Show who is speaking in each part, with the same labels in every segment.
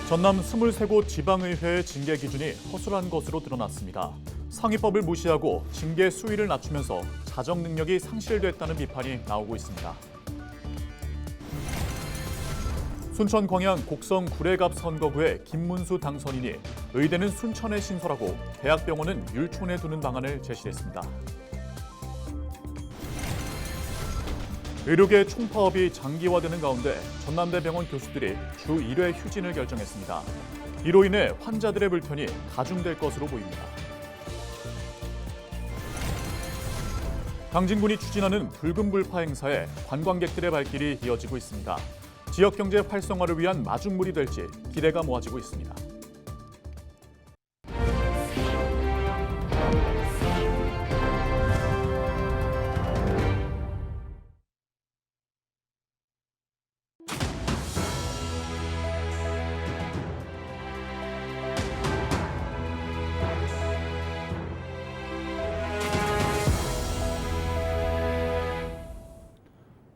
Speaker 1: 전남 23곳 지방의회의 징계 기준이 허술한 것으로 드러났습니다. 상위법을 무시하고 징계 수위를 낮추면서 자정 능력이 상실됐다는 비판이 나오고 있습니다. 순천 광양 곡성 구례갑 선거구의 김문수 당선인이 의대는 순천에 신설하고 대학병원은 율촌에 두는 방안을 제시했습니다. 의료계 총파업이 장기화되는 가운데 전남대병원 교수들이 주 1회 휴진을 결정했습니다. 이로 인해 환자들의 불편이 가중될 것으로 보입니다. 강진군이 추진하는 붉은 불파 행사에 관광객들의 발길이 이어지고 있습니다. 지역 경제 활성화를 위한 마중물이 될지 기대가 모아지고 있습니다.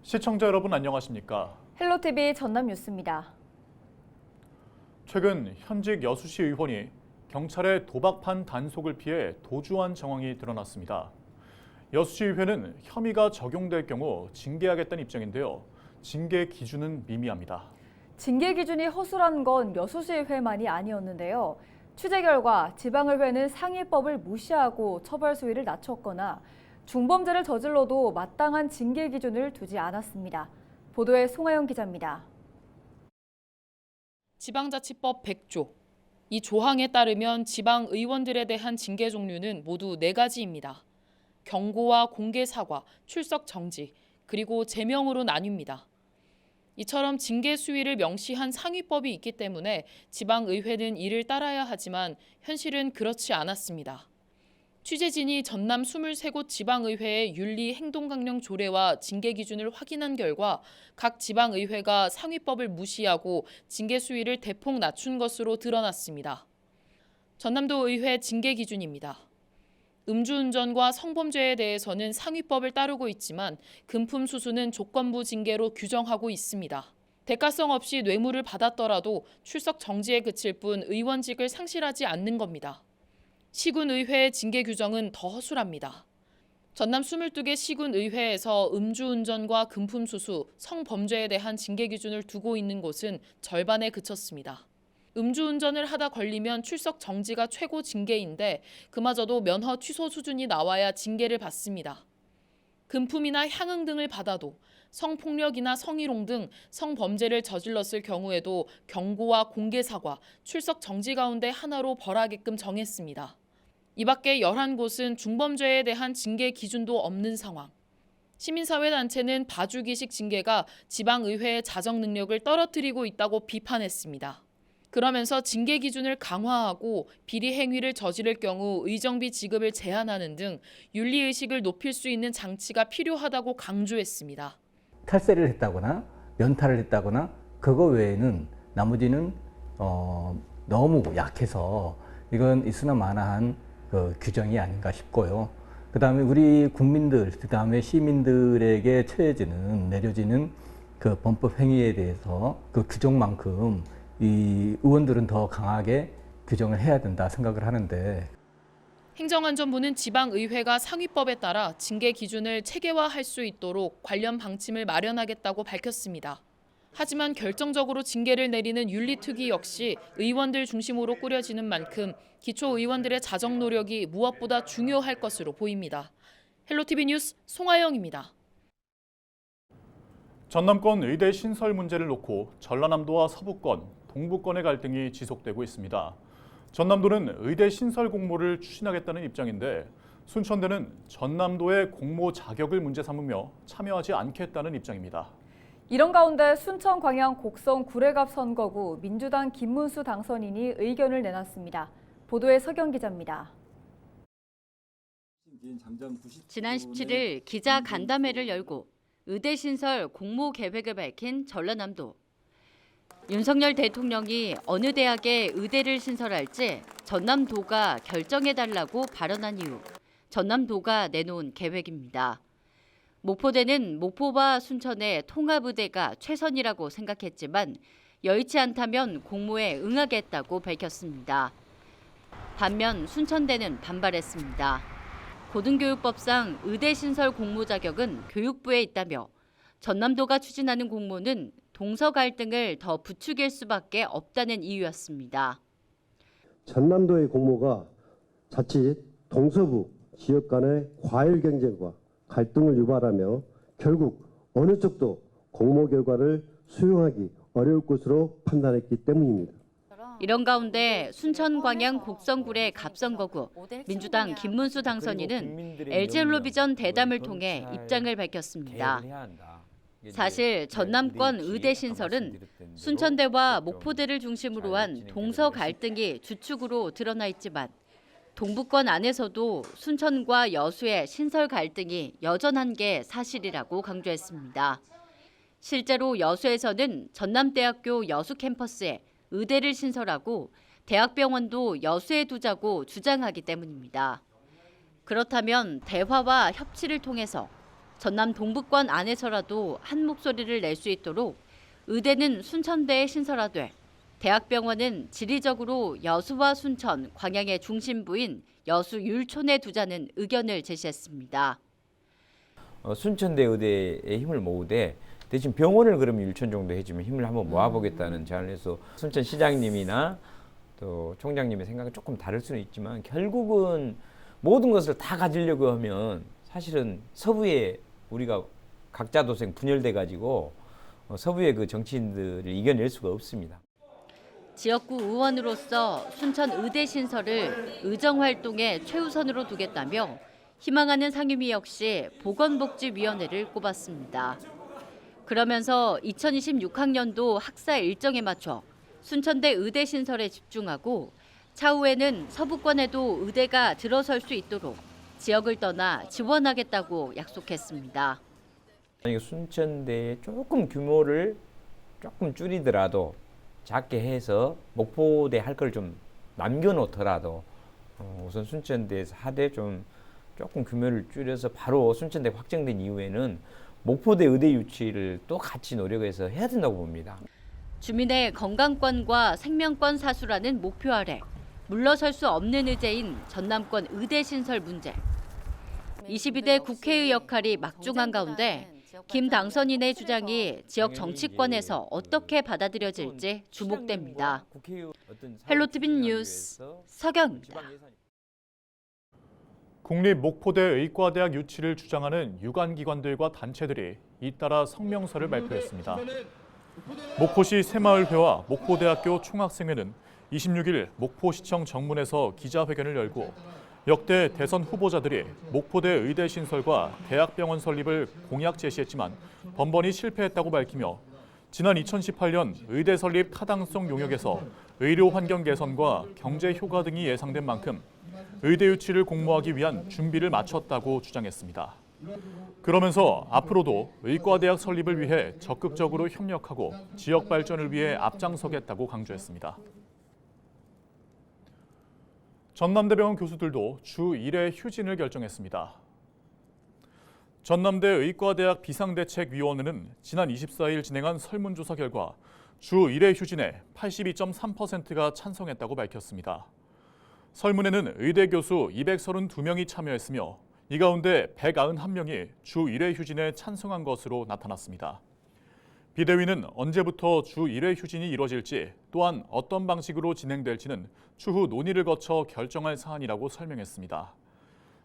Speaker 1: 시청자 여러분 안녕하십니까?
Speaker 2: 헬로티비 전남 뉴스입니다.
Speaker 1: 최근 현직 여수시 의원이 경찰의 도박판 단속을 피해 도주한 정황이 드러났습니다. 여수시의회는 혐의가 적용될 경우 징계하겠다는 입장인데요. 징계 기준은 미미합니다.
Speaker 2: 징계 기준이 허술한 건 여수시의회만이 아니었는데요. 취재 결과 지방의회는 상위법을 무시하고 처벌 수위를 낮췄거나 중범죄를 저질러도 마땅한 징계 기준을 두지 않았습니다. 보도에 송하영 기자입니다.
Speaker 3: 지방자치법 100조. 이 조항에 따르면 지방의원들에 대한 징계 종류는 모두 4가지입니다. 경고와 공개 사과, 출석 정지, 그리고 제명으로 나뉩니다. 이처럼 징계 수위를 명시한 상위법이 있기 때문에 지방의회는 이를 따라야 하지만 현실은 그렇지 않았습니다. 취재진이 전남 23곳 지방의회의 윤리 행동강령 조례와 징계 기준을 확인한 결과 각 지방의회가 상위법을 무시하고 징계 수위를 대폭 낮춘 것으로 드러났습니다. 전남도 의회 징계 기준입니다. 음주운전과 성범죄에 대해서는 상위법을 따르고 있지만 금품 수수는 조건부 징계로 규정하고 있습니다. 대가성 없이 뇌물을 받았더라도 출석 정지에 그칠 뿐 의원직을 상실하지 않는 겁니다. 시군의회의 징계 규정은 더 허술합니다. 전남 22개 시군의회에서 음주운전과 금품수수, 성범죄에 대한 징계 기준을 두고 있는 곳은 절반에 그쳤습니다. 음주운전을 하다 걸리면 출석 정지가 최고 징계인데 그마저도 면허 취소 수준이 나와야 징계를 받습니다. 금품이나 향응 등을 받아도 성폭력이나 성희롱 등 성범죄를 저질렀을 경우에도 경고와 공개 사과, 출석 정지 가운데 하나로 벌하게끔 정했습니다. 이 밖에 11곳은 중범죄에 대한 징계 기준도 없는 상황. 시민사회단체는 봐주기식 징계가 지방의회의 자정 능력을 떨어뜨리고 있다고 비판했습니다. 그러면서 징계 기준을 강화하고 비리 행위를 저지를 경우 의정비 지급을 제한하는 등 윤리의식을 높일 수 있는 장치가 필요하다고 강조했습니다.
Speaker 4: 탈세를 했다거나 면탈을 했다거나 그거 외에는 나머지는 너무 약해서 이건 있으나 마나한 규정이 아닌가 싶고요. 그 다음에 우리 국민들, 그 다음에 시민들에게 내려지는 그 범법 행위에 대해서 그 규정만큼 이 의원들은 더 강하게 규정을 해야 된다 생각을 하는데
Speaker 3: 행정안전부는 지방의회가 상위법에 따라 징계 기준을 체계화할 수 있도록 관련 방침을 마련하겠다고 밝혔습니다. 하지만 결정적으로 징계를 내리는 윤리특위 역시 의원들 중심으로 꾸려지는 만큼 기초의원들의 자정 노력이 무엇보다 중요할 것으로 보입니다. 헬로티비 뉴스 송하영입니다.
Speaker 1: 전남권 의대 신설 문제를 놓고 전라남도와 서부권, 동부권의 갈등이 지속되고 있습니다. 전남도는 의대 신설 공모를 추진하겠다는 입장인데 순천대는 전남도의 공모 자격을 문제 삼으며 참여하지 않겠다는 입장입니다.
Speaker 2: 이런 가운데 순천 광양 곡성 구례갑 선거구 민주당 김문수 당선인이 의견을 내놨습니다. 보도에 서경 기자입니다.
Speaker 5: 지난 17일 기자 간담회를 열고 의대 신설 공모 계획을 밝힌 전라남도. 윤석열 대통령이 어느 대학에 의대를 신설할지 전남도가 결정해달라고 발언한 이후 전남도가 내놓은 계획입니다. 목포대는 목포와 순천의 통합의대가 최선이라고 생각했지만 여의치 않다면 공모에 응하겠다고 밝혔습니다. 반면 순천대는 반발했습니다. 고등교육법상 의대 신설 공모 자격은 교육부에 있다며 전남도가 추진하는 공모는 동서 갈등을 더 부추길 수밖에 없다는 이유였습니다.
Speaker 6: 전남도의 공모가 자칫 동서부 지역 간의 과열 경쟁과 갈등을 유발하며 결국 어느 쪽도 공모 결과를 수용하기 어려울 것으로 판단했기 때문입니다.
Speaker 5: 이런 가운데 순천 광양 곡성굴의 갑선거구 민주당 김문수 당선인은 LG헬로비전 대담을 통해 입장을 밝혔습니다. 사실 전남권 의대 신설은 순천대와 목포대를 중심으로 한 동서 갈등이 주축으로 드러나 있지만 동부권 안에서도 순천과 여수의 신설 갈등이 여전한 게 사실이라고 강조했습니다. 실제로 여수에서는 전남대학교 여수 캠퍼스에 의대를 신설하고 대학병원도 여수에 두자고 주장하기 때문입니다. 그렇다면 대화와 협치를 통해서 전남 동부권 안에서라도 한 목소리를 낼 수 있도록 의대는 순천대에 신설하되 대학병원은 지리적으로 여수와 순천, 광양의 중심부인 여수 율촌에 두자는 의견을 제시했습니다.
Speaker 7: 순천대 의대에 힘을 모으되 대신 병원을 그러면 율촌 정도 해주면 힘을 한번 모아보겠다는 제안을 해서 순천시장님이나 또 총장님의 생각은 조금 다를 수는 있지만 결국은 모든 것을 다 가지려고 하면 사실은 서부에 우리가 각자 도생 분열돼 가지고 서부의 그 정치인들을 이겨낼 수가 없습니다.
Speaker 5: 지역구 의원으로서 순천 의대 신설을 의정활동의 최우선으로 두겠다며 희망하는 상임위 역시 보건복지위원회를 꼽았습니다. 그러면서 2026학년도 학사 일정에 맞춰 순천대 의대 신설에 집중하고 차후에는 서부권에도 의대가 들어설 수 있도록 지역을 떠나 지원하겠다고 약속했습니다.
Speaker 7: 순천대에 조금 규모를 조금 줄이더라도 작게 해서 목포대 할 걸 좀 남겨놓더라도 우선 순천대에서 하되 조금 규모를 줄여서 바로 순천대 확정된 이후에는 목포대 의대 유치를 또 같이 노력해서 해야 된다고 봅니다.
Speaker 5: 주민의 건강권과 생명권 사수라는 목표 아래 물러설 수 없는 의제인 전남권 의대 신설 문제. 22대 국회의 역할이 막중한 가운데 김 당선인의 주장이 지역 정치권에서 어떻게 받아들여질지 주목됩니다. 헬로티비 뉴스 서경입니다.
Speaker 1: 국립 목포대 의과대학 유치를 주장하는 유관기관들과 단체들이 잇따라 성명서를 발표했습니다. 목포시 새마을회와 목포대학교 총학생회는 26일 목포시청 정문에서 기자회견을 열고 역대 대선 후보자들이 목포대 의대 신설과 대학병원 설립을 공약 제시했지만 번번이 실패했다고 밝히며 지난 2018년 의대 설립 타당성 용역에서 의료 환경 개선과 경제 효과 등이 예상된 만큼 의대 유치를 공모하기 위한 준비를 마쳤다고 주장했습니다. 그러면서 앞으로도 의과대학 설립을 위해 적극적으로 협력하고 지역 발전을 위해 앞장서겠다고 강조했습니다. 전남대병원 교수들도 주 1회 휴진을 결정했습니다. 전남대 의과대학 비상대책위원회는 지난 24일 진행한 설문조사 결과 주 1회 휴진에 82.3%가 찬성했다고 밝혔습니다. 설문에는 의대 교수 232명이 참여했으며 이 가운데 191명이 주 1회 휴진에 찬성한 것으로 나타났습니다. 비대위는 언제부터 주 1회 휴진이 이뤄질지 또한 어떤 방식으로 진행될지는 추후 논의를 거쳐 결정할 사안이라고 설명했습니다.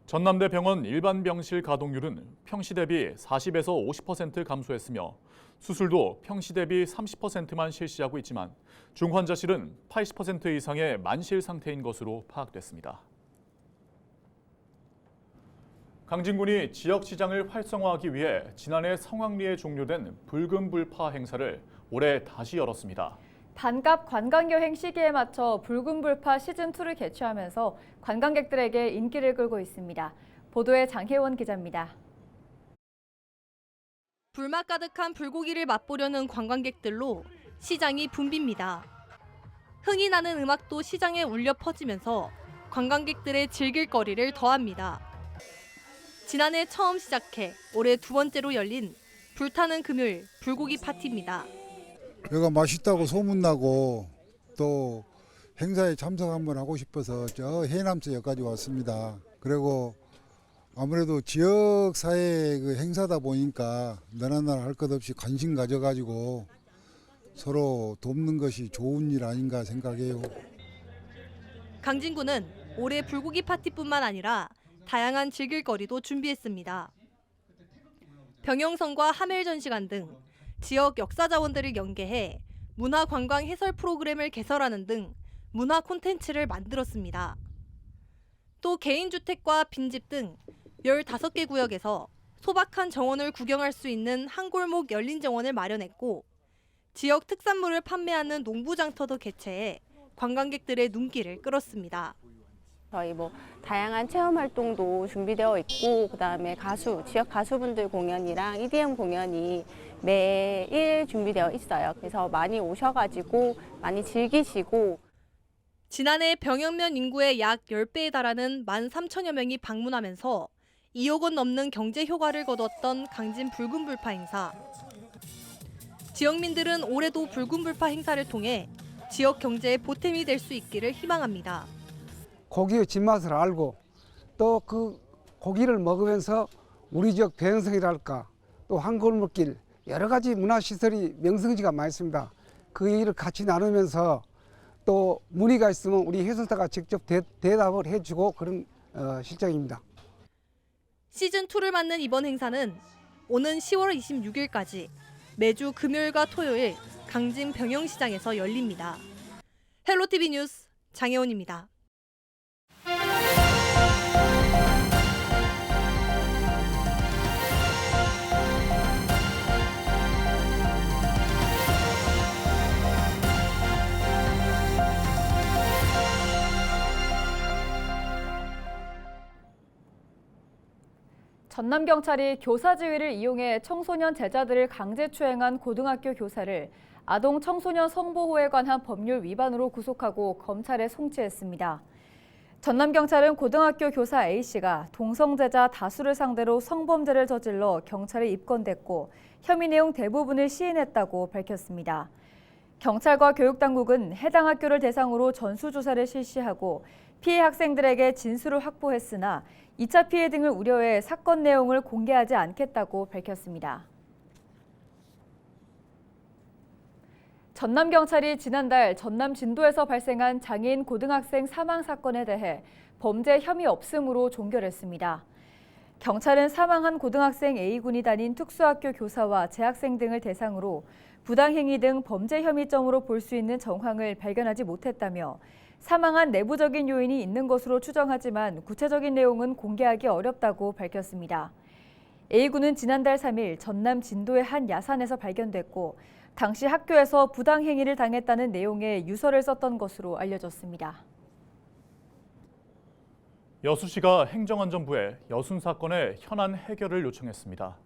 Speaker 1: 전남대 병원 일반 병실 가동률은 평시 대비 40에서 50% 감소했으며 수술도 평시 대비 30%만 실시하고 있지만 중환자실은 80% 이상의 만실 상태인 것으로 파악됐습니다. 강진군이 지역시장을 활성화하기 위해 지난해 성황리에 종료된 붉은 불파 행사를 올해 다시 열었습니다.
Speaker 2: 반갑 관광여행 시기에 맞춰 붉은 불파 시즌2를 개최하면서 관광객들에게 인기를 끌고 있습니다. 보도에 장혜원 기자입니다.
Speaker 8: 불맛 가득한 불고기를 맛보려는 관광객들로 시장이 붐빕니다. 흥이 나는 음악도 시장에 울려 퍼지면서 관광객들의 즐길 거리를 더합니다. 지난해 처음 시작해 올해 두 번째로 열린 불타는 금요일 불고기 파티입니다.
Speaker 9: 여기가 맛있다고 소문나고 또 행사에 참석 한번 하고 싶어서 저 해남서 여기까지 왔습니다. 그리고 아무래도 지역사회 그 행사다 보니까 너나 나나 할 것 없이 관심 가져가지고 서로 돕는 것이 좋은 일 아닌가 생각해요.
Speaker 8: 강진구는 올해 불고기 파티뿐만 아니라 다양한 즐길거리도 준비했습니다. 병영선과 하멜전시관 등 지역 역사 자원들을 연계해 문화관광 해설 프로그램을 개설하는 등 문화 콘텐츠를 만들었습니다. 또 개인주택과 빈집 등 15개 구역에서 소박한 정원을 구경할 수 있는 한 골목 열린 정원을 마련했고 지역 특산물을 판매하는 농부장터도 개최해 관광객들의 눈길을 끌었습니다.
Speaker 10: 저희 다양한 체험 활동도 준비되어 있고 그다음에 지역 가수분들 공연이랑 EDM 공연이 매일 준비되어 있어요. 그래서 많이 오셔가지고 많이 즐기시고.
Speaker 8: 지난해 병영면 인구의 약 10배에 달하는 13,000여 명이 방문하면서 2억 원 넘는 경제 효과를 거뒀던 강진 붉은 불파 행사. 지역민들은 올해도 붉은 불파 행사를 통해 지역 경제의 보탬이 될 수 있기를 희망합니다.
Speaker 11: 고기의 진맛을 알고 또 그 고기를 먹으면서 우리 지역 배영성이랄까 또 한골목길 여러 가지 문화시설이 명성지가 많습니다. 그 얘기를 같이 나누면서 또 문의가 있으면 우리 해설사가 직접 대답을 해주고 그런 실정입니다.
Speaker 8: 시즌2를 맞는 이번 행사는 오는 10월 26일까지 매주 금요일과 토요일 강진 병영시장에서 열립니다. 헬로티비 뉴스 장혜원입니다.
Speaker 2: 전남경찰이 교사지휘를 이용해 청소년 제자들을 강제추행한 고등학교 교사를 아동 청소년 성보호에 관한 법률 위반으로 구속하고 검찰에 송치했습니다. 전남경찰은 고등학교 교사 A씨가 동성제자 다수를 상대로 성범죄를 저질러 경찰에 입건됐고 혐의 내용 대부분을 시인했다고 밝혔습니다. 경찰과 교육당국은 해당 학교를 대상으로 전수조사를 실시하고 피해 학생들에게 진술을 확보했으나 2차 피해 등을 우려해 사건 내용을 공개하지 않겠다고 밝혔습니다. 전남경찰이 지난달 전남 진도에서 발생한 장애인 고등학생 사망 사건에 대해 범죄 혐의 없음으로 종결했습니다. 경찰은 사망한 고등학생 A군이 다닌 특수학교 교사와 재학생 등을 대상으로 부당행위 등 범죄 혐의점으로 볼 수 있는 정황을 발견하지 못했다며 사망한 내부적인 요인이 있는 것으로 추정하지만 구체적인 내용은 공개하기 어렵다고 밝혔습니다. A군은 지난달 3일 전남 진도의 한 야산에서 발견됐고 당시 학교에서 부당행위를 당했다는 내용의 유서를 썼던 것으로 알려졌습니다.
Speaker 1: 여수시가 행정안전부에 여순 사건의 현안 해결을 요청했습니다.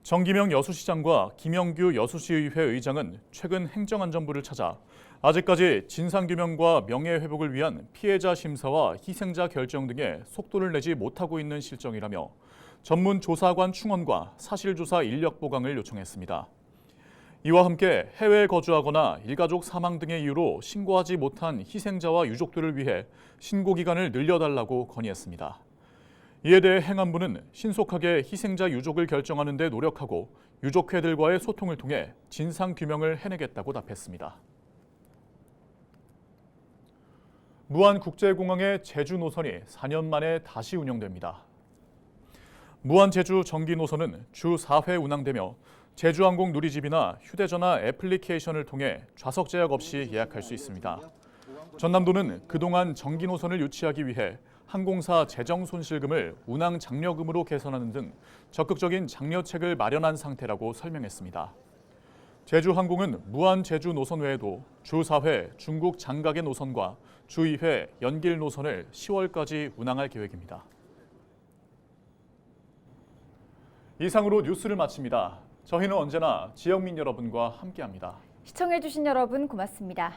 Speaker 1: 정기명 여수시장과 김영규 여수시의회 의장은 최근 행정안전부를 찾아 아직까지 진상규명과 명예회복을 위한 피해자 심사와 희생자 결정 등의 속도를 내지 못하고 있는 실정이라며 전문 조사관 충원과 사실조사 인력 보강을 요청했습니다. 이와 함께 해외에 거주하거나 일가족 사망 등의 이유로 신고하지 못한 희생자와 유족들을 위해 신고 기간을 늘려달라고 건의했습니다. 이에 대해 행안부는 신속하게 희생자 유족을 결정하는 데 노력하고 유족회들과의 소통을 통해 진상규명을 해내겠다고 답했습니다. 무안국제공항의 제주 노선이 4년 만에 다시 운영됩니다. 무안 제주 정기 노선은 주 4회 운항되며 제주항공 누리집이나 휴대전화 애플리케이션을 통해 좌석 제약 없이 예약할 수 있습니다. 전남도는 그동안 정기 노선을 유치하기 위해 항공사 재정 손실금을 운항 장려금으로 개선하는 등 적극적인 장려책을 마련한 상태라고 설명했습니다. 제주항공은 무안 제주 노선 외에도 주 4회 중국 장각의 노선과 주 2회 연길 노선을 10월까지 운항할 계획입니다. 이상으로 뉴스를 마칩니다. 저희는 언제나 지역민 여러분과 함께합니다.
Speaker 2: 시청해주신 여러분 고맙습니다.